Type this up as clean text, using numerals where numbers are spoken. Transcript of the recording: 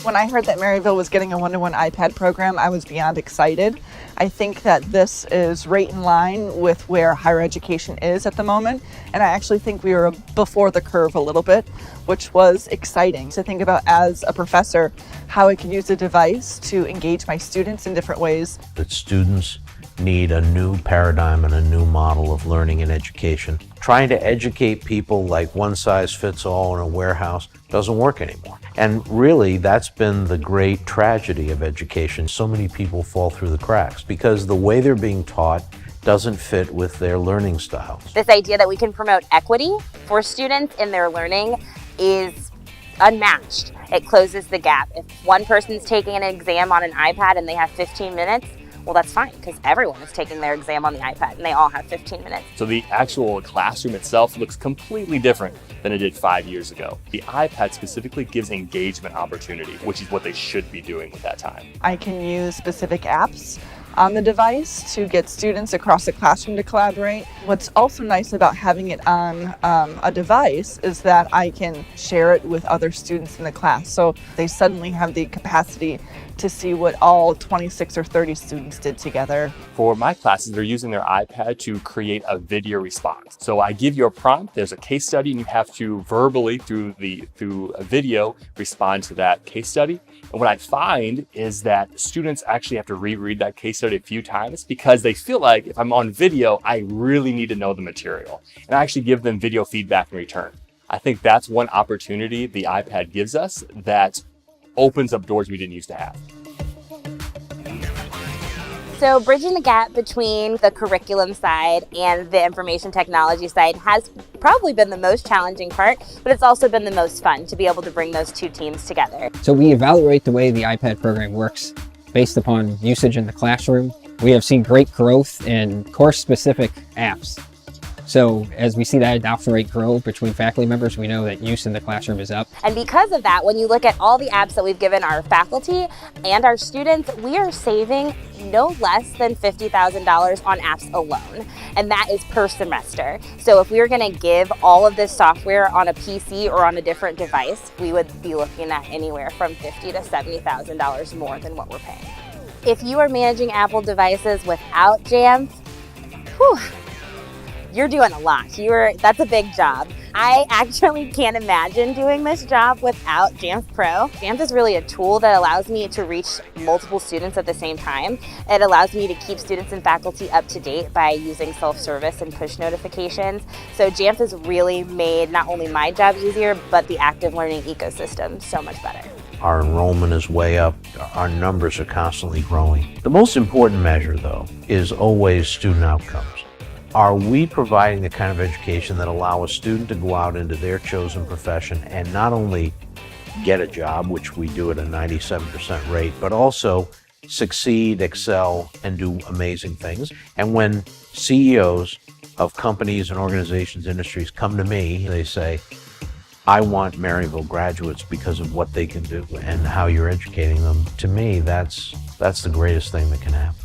When I heard that Maryville was getting a one-to-one iPad program, I was beyond excited. I think that this is right in line with where higher education is at the moment, and I actually think we were before the curve a little bit, which was exciting to think about as a professor, how I can use a device to engage my students in different ways. That students need a new paradigm and a new model of learning and education. Trying to educate people like one size fits all in a warehouse doesn't work anymore. And really, that's been the great tragedy of education. So many people fall through the cracks because the way they're being taught doesn't fit with their learning styles. This idea that we can promote equity for students in their learning is unmatched. It closes the gap. If one person's taking an exam on an iPad and they have 15 minutes, well, that's fine, because everyone is taking their exam on the iPad and they all have 15 minutes. So the actual classroom itself looks completely different than it did 5 years ago. The iPad specifically gives engagement opportunity, which is what they should be doing with that time. I can use specific apps on the device to get students across the classroom to collaborate. What's also nice about having it on a device is that I can share it with other students in the class. So they suddenly have the capacity to see what all 26 or 30 students did together. For my classes, they're using their iPad to create a video response. So I give you a prompt, there's a case study, and you have to verbally, through a video, respond to that case study. And what I find is that students actually have to reread that case study a few times because they feel like if I'm on video, I really need to know the material. And I actually give them video feedback in return. I think that's one opportunity the iPad gives us that opens up doors we didn't used to have. So bridging the gap between the curriculum side and the information technology side has probably been the most challenging part, but it's also been the most fun to be able to bring those two teams together. So we evaluate the way the iPad program works based upon usage in the classroom. We have seen great growth in course-specific apps. So as we see that adoption rate grow between faculty members, we know that use in the classroom is up. And because of that, when you look at all the apps that we've given our faculty and our students, we are saving no less than $50,000 on apps alone. And that is per semester. So if we were going to give all of this software on a PC or on a different device, we would be looking at anywhere from $50,000 to $70,000 more than what we're paying. If you are managing Apple devices without Jamf, you're doing a lot. That's a big job. I actually can't imagine doing this job without Jamf Pro. Jamf is really a tool that allows me to reach multiple students at the same time. It allows me to keep students and faculty up to date by using self-service and push notifications. So Jamf has really made not only my job easier, but the active learning ecosystem so much better. Our enrollment is way up. Our numbers are constantly growing. The most important measure, though, is always student outcomes. Are we providing the kind of education that allow a student to go out into their chosen profession and not only get a job, which we do at a 97% rate, but also succeed, excel, and do amazing things? And when CEOs of companies and organizations, industries come to me, they say, I want Maryville graduates because of what they can do and how you're educating them. To me, that's the greatest thing that can happen.